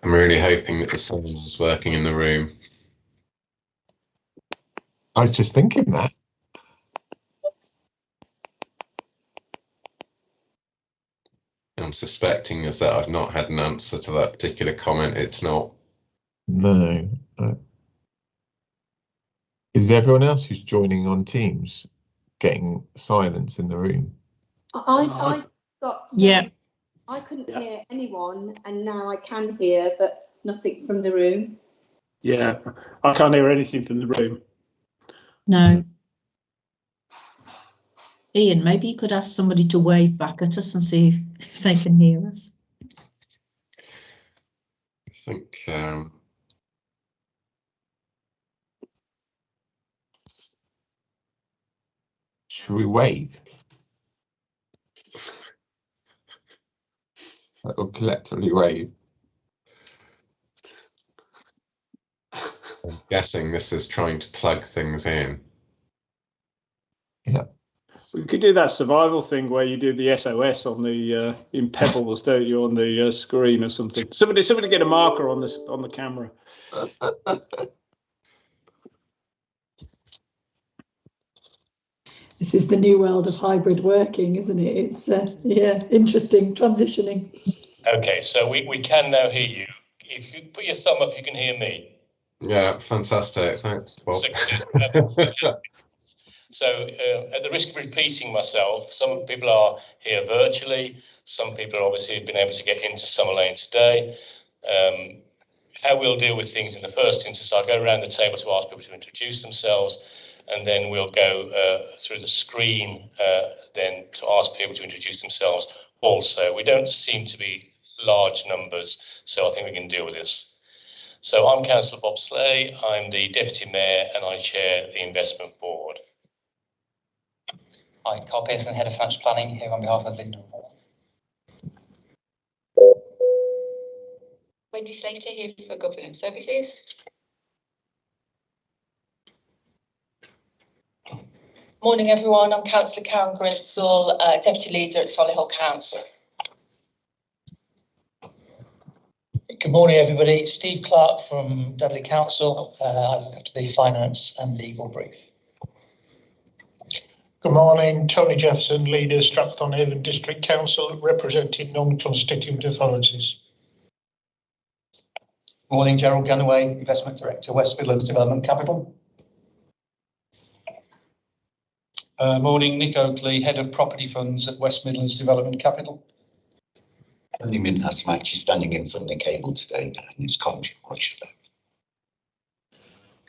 I'm really hoping that the sound is working in the room. I was just thinking that. I'm suspecting is that I've not had an answer to that particular comment. It's not. No. Is everyone else who's joining on Teams getting silence in the room? I got I couldn't hear anyone, and now I can hear, but nothing from the room. Yeah, I can't hear anything from the room. No. Ian, maybe you could ask somebody to wave back at us and see if they can hear us. I think Should we wave? Or collectively wave? I'm guessing this is trying to plug things in. Yeah. We could do that survival thing where you do the SOS on the in Pebbles, don't you, on the screen or something. Somebody get a marker on the camera. This is the new world of hybrid working, isn't it? It's yeah, interesting, transitioning. Okay, so we can now hear you. If you put your thumb up, you can hear me. Yeah, fantastic. Thanks, Bob. So at the risk of repeating myself, some people are here virtually. Some people obviously have been able to get into Summer Lane today. How we'll deal with things in the first instance, I'll go around the table to ask people to introduce themselves, and then we'll go through the screen then to ask people to introduce themselves also. We don't seem to be large numbers, so I think we can deal with this. So I'm Councillor Bob Slay, I'm the Deputy Mayor and I chair the Investment Board. Hi, Carl Pearson, Head of Financial Planning, here on behalf of Linda. Wendy Slater here for Governance Services. Morning everyone, I'm Councillor Karen Grinzel, Deputy Leader at Solihull Council. Good morning everybody, Steve Clark from Dudley Council. I look after the finance and legal brief. Good morning, Tony Jefferson, Leader, Stratford-on-Avon District Council, representing non-constituent authorities. Morning, Gerald Ganaway, Investment Director, West Midlands Development Capital. Morning, Nick Oakley, Head of Property Funds at West Midlands Development Capital. Only Minhas, I'm actually standing in for Nick Abel today, and it's Coventry Watch today.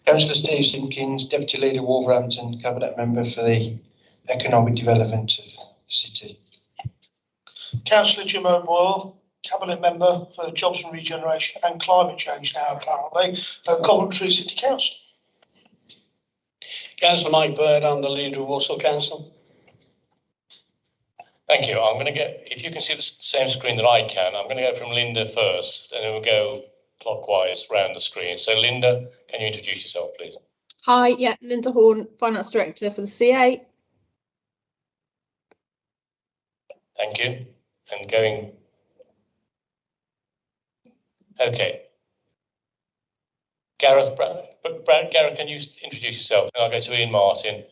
Councillor Steve Simpkins, Deputy Leader, Wolverhampton, Cabinet Member for the Economic Development of the City. Councillor Jim O'Boyle, Cabinet Member for Jobs and Regeneration and Climate Change now apparently at Coventry City Council. Councillor Mike Bird, I'm the Leader of Walsall Council. Thank you. I'm going to get, if you can see the same screen that I can, I'm going to go from Linda first, and then we'll go clockwise round the screen. So Linda, can you introduce yourself, please? Hi, yeah, Linda Horn, Finance Director for the CA. Thank you. And going, okay. Gareth, Gareth, can you introduce yourself? And I'll go to Ian Martin.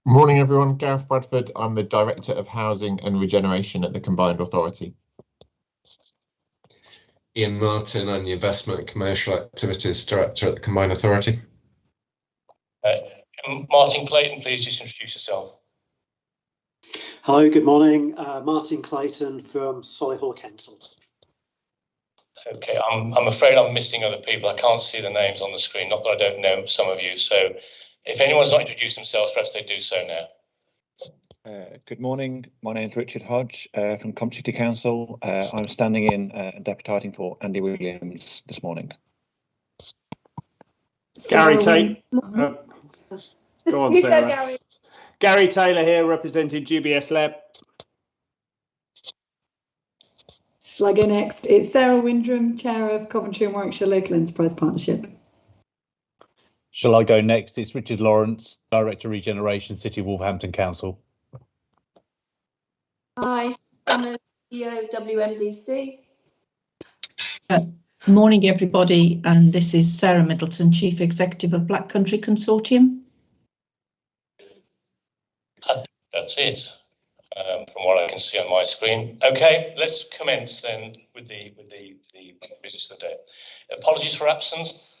Morning, everyone. Gareth Bradford. I'm the Director of Housing and Regeneration at the Combined Authority. Ian Martin, I'm the Investment and Commercial Activities Director at the Combined Authority. Martin Clayton, please just introduce yourself. Hello, good morning. Martin Clayton from Solihull Council. Okay, I'm afraid I'm missing other people. I can't see the names on the screen, not that I don't know some of you. So if anyone's not introduced themselves, perhaps they do so now. Good morning. My name is Richard Hodge from Coventry City Council. I'm standing in and deputising for Andy Williams this morning. Gary Tate. Go on, You Sarah. go, Gary. Gary Taylor here representing GBS Lab. Shall I go next? It's Sarah Windram, Chair of Coventry and Warwickshire Local Enterprise Partnership. Shall I go next? It's Richard Lawrence, Director Regeneration, City of Wolverhampton Council. Hi, I'm CEO WMDC. Morning, everybody, and this is Sarah Middleton, Chief Executive of Black Country Consortium. I think that's it, from what I can see on my screen. Okay, let's commence then with the business of the day. Apologies for absence.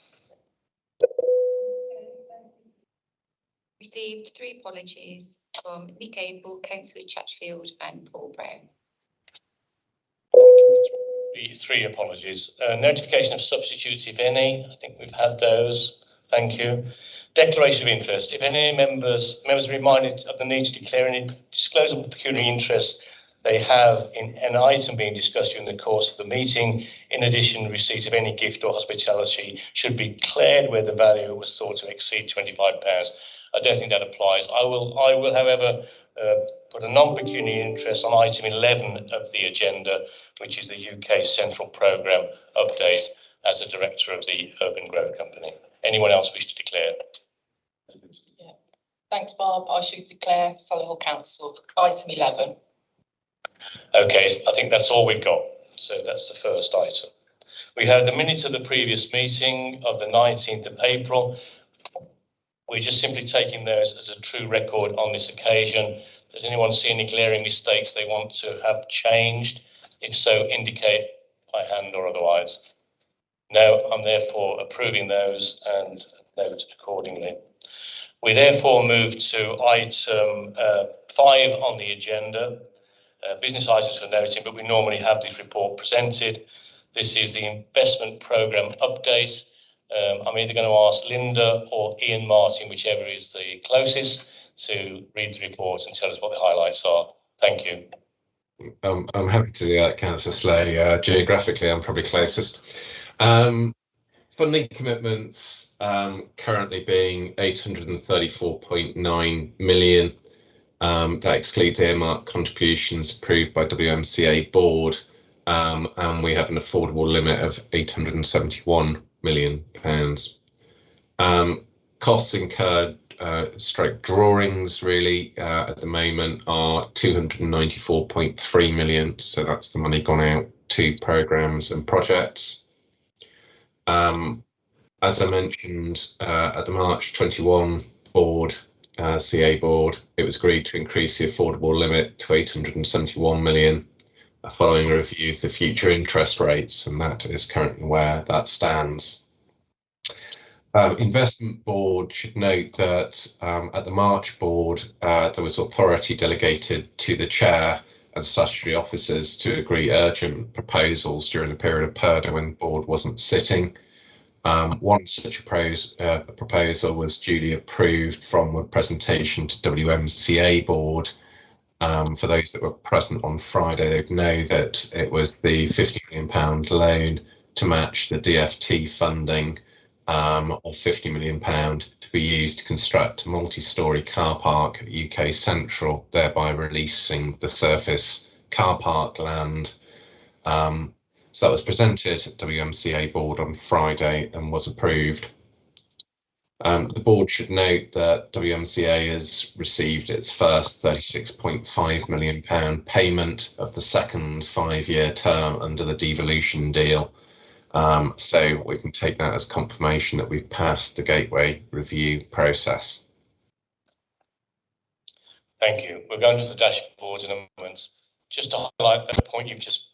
Received 3 apologies from Nick Abel, Councillor Chatfield and Paul Brown. 3 apologies. Notification of substitutes, if any. I think we've had those. Thank you. Declaration of interest. If any members are reminded of the need to declare any disclosable pecuniary interest they have in an item being discussed during the course of the meeting. In addition, receipt of any gift or hospitality should be declared where the value was thought to exceed £25. I don't think that applies. I will, however, put a non-pecuniary interest on item 11 of the agenda, which is the UK Central Programme update, as a director of the Urban Growth Company. Anyone else wish to declare? Yeah. Thanks, Bob. I should declare Solihull Council item 11. Okay, I think that's all we've got. So that's the first item. We have the minutes of the previous meeting of the 19th of April. We're just simply taking those as a true record on this occasion. Does anyone see any glaring mistakes they want to have changed? If so, indicate by hand or otherwise. No, I'm therefore approving those and note accordingly. We therefore move to item 5 on the agenda. Business items for noting, but we normally have this report presented. This is the investment programme update. I'm either going to ask Linda or Ian Martin, whichever is the closest, to read the report and tell us what the highlights are. Thank you. I'm happy to do that, Councillor Slay. Geographically, I'm probably closest. Funding commitments currently being 834.9 million. That excludes earmark contributions approved by WMCA board, and we have an affordable limit of £871 million. Costs incurred stroke drawings really at the moment are 294.3 million, so that's the money gone out to programmes and projects. As I mentioned at the March 21 board, CA board, it was agreed to increase the affordable limit to 871 million following a review of the future interest rates, and that is currently where that stands. Investment board should note that at the March board there was authority delegated to the chair and statutory officers to agree urgent proposals during the period of PERDA when the board wasn't sitting. One such proposal was duly approved from a presentation to WMCA board. For those that were present on Friday, they'd know that it was the £50 million loan to match the DFT funding of £50 million to be used to construct a multi-storey car park at UK Central, thereby releasing the surface car park land. So that was presented at WMCA board on Friday and was approved. The board should note that WMCA has received its first £36.5 million payment of the second 5-year term under the devolution deal. So we can take that as confirmation that we've passed the gateway review process. Thank you. We're going to the dashboards in a moment. Just to highlight the point you've just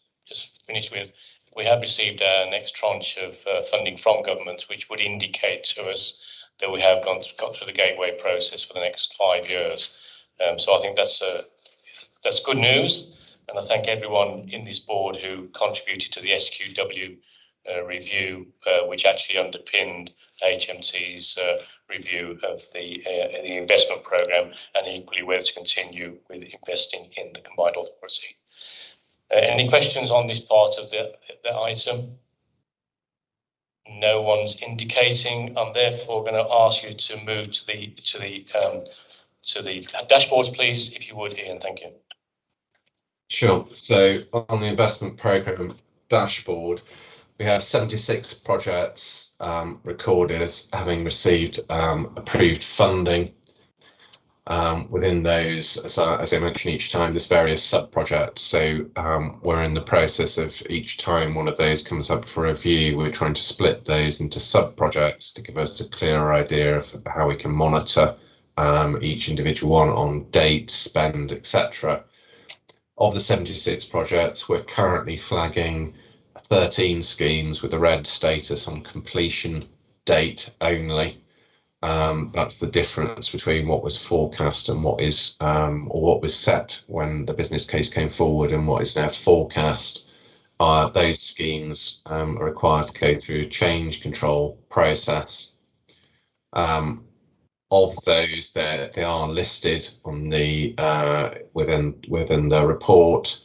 finished with, we have received our next tranche of funding from government, which would indicate to us that we have got through the gateway process for the next 5 years. So I think that's good news, and I thank everyone in this board who contributed to the SQW review, which actually underpinned HMT's review of the investment programme, and equally whether to continue with investing in the combined authority. Any questions on this part of the item? No one's indicating. I'm therefore going to ask you to move to the dashboards, please, if you would, Ian. Thank you. Sure. So on the investment programme dashboard, we have 76 projects recorded as having received approved funding. Within those, as I mentioned, each time there's various sub-projects. So we're in the process of each time one of those comes up for review, we're trying to split those into sub-projects to give us a clearer idea of how we can monitor each individual one on date, spend, etc. Of the 76 projects, we're currently flagging 13 schemes with a red status on completion date only. That's the difference between what was forecast and what is or what was set when the business case came forward and what is now forecast. Those schemes are required to go through a change control process. Of those, they are listed on the within the report.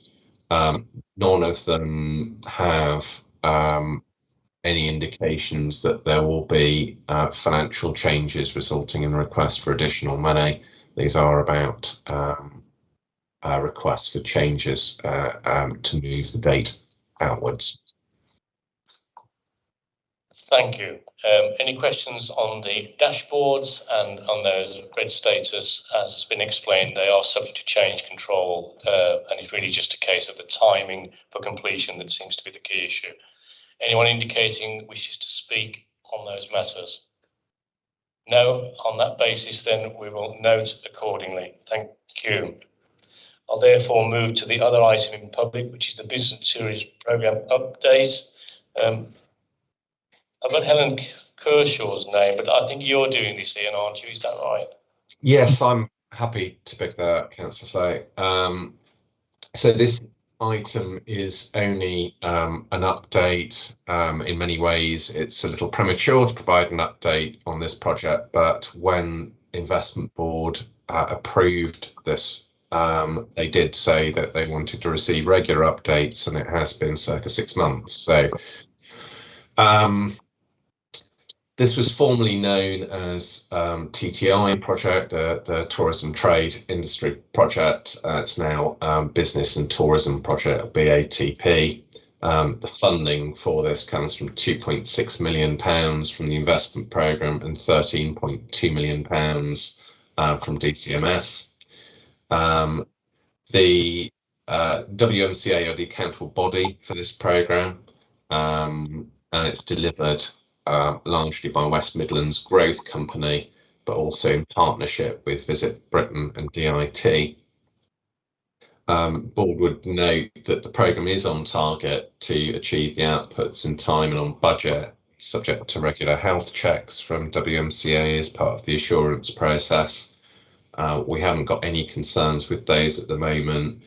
None of them have any indications that there will be financial changes resulting in a request for additional money. These are about requests for changes to move the date outwards. Thank you. Any questions on the dashboards and on those red status? As has been explained, they are subject to change control, and it's really just a case of the timing for completion that seems to be the key issue. Anyone indicating wishes to speak on those matters? No. On that basis, then we will note accordingly. Thank you. I'll therefore move to the other item in public, which is the Business and Tourism Programme update. I've got Helen Kershaw's name, but I think you're doing this, Ian, aren't you? Is that right? Yes, I'm happy to pick that up, Councillor Say. So this item is only an update. In many ways, it's a little premature to provide an update on this project, but when Investment Board approved this, they did say that they wanted to receive regular updates, and it has been circa 6 months. So this was formerly known as TTI project, the Tourism Trade Industry Project. It's now Business and Tourism Project, BATP. The funding for this comes from £2.6 million from the investment programme and £13.2 million from DCMS. The WMCA are the accountable body for this programme, and it's delivered largely by West Midlands Growth Company, but also in partnership with Visit Britain and DIT. Board would note that the programme is on target to achieve the outputs in time and on budget, subject to regular health checks from WMCA as part of the assurance process. We haven't got any concerns with those at the moment.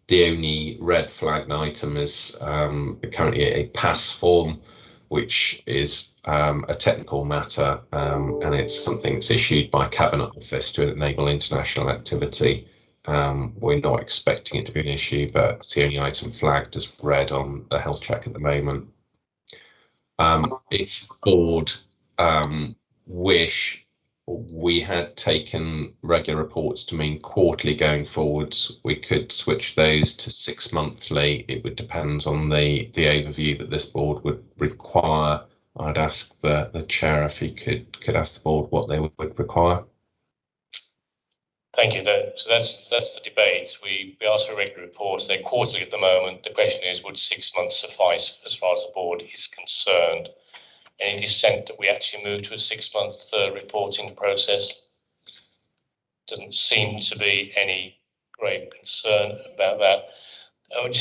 The only red flagged item is currently a pass form, which is a technical matter, and it's something that's issued by Cabinet Office to enable international activity. We're not expecting it to be an issue, but it's the only item flagged as red on the health check at the moment. If Board wish, we had taken regular reports to mean quarterly going forwards. We could switch those to 6 monthly. It would depend on the overview that this board would require. I'd ask the chair if he could ask the board what they would require. Thank you. So that's the debate. We ask for regular reports. They're quarterly at the moment. The question is, would 6 months suffice as far as the board is concerned? Any dissent that we actually move to a 6 month reporting process? Doesn't seem to be any great concern about that.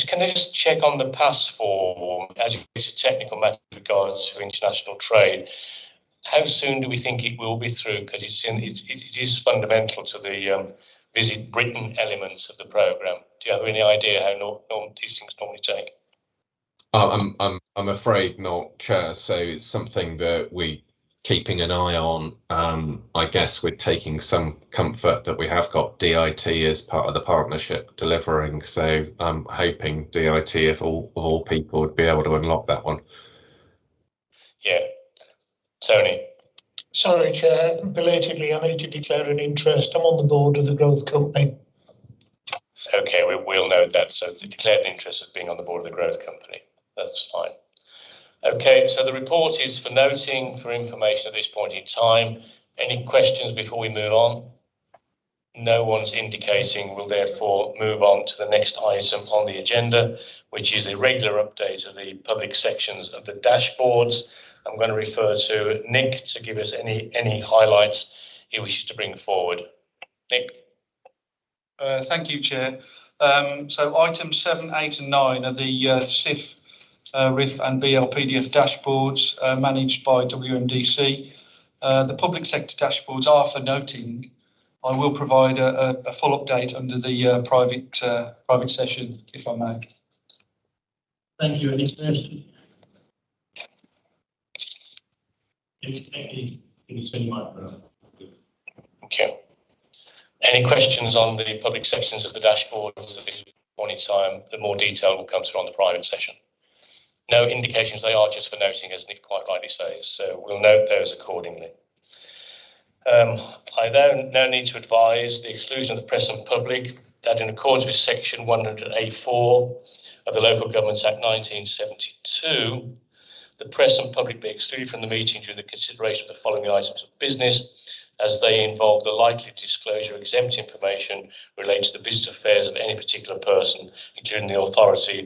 Can I just check on the pass form, as it's a technical matter with regards to international trade? How soon do we think it will be through? Because it is fundamental to the Visit Britain elements of the programme. Do you have any idea how these things normally take? I'm afraid not, Chair. So it's something that we keeping an eye on. I guess we're taking some comfort that we have got DIT as part of the partnership delivering. So I'm hoping DIT, if all people, would be able to unlock that one. Yeah. Tony. Sorry, Chair. Belatedly, I need to declare an interest. I'm on the board of the Growth Company. Okay, we'll note that. So the declared interest of being on the board of the Growth Company. That's fine. Okay, so the report is for noting, for information at this point in time. Any questions before we move on? No one's indicating. We'll therefore move on to the next item on the agenda, which is a regular update of the public sections of the dashboards. I'm going to refer to Nick to give us any highlights he wishes to bring forward. Nick. Thank you, Chair. So items 7, 8 and 9 are the CIF, RIF and BLPDF dashboards managed by WMDC. The public sector dashboards are for noting. I will provide a full update under the private session, if I may. Thank you. Any questions? Thank you. Any questions on the public sections of the dashboards at this point in time? The more detail will come through on the private session. No indications, they are just for noting, as Nick quite rightly says, so we'll note those accordingly. I now need to advise the exclusion of the press and public that in accordance with section 100A4 of the Local Government Act 1972, the press and public be excluded from the meeting during the consideration of the following items of business, as they involve the likely disclosure of exempt information related to the business affairs of any particular person, including the authority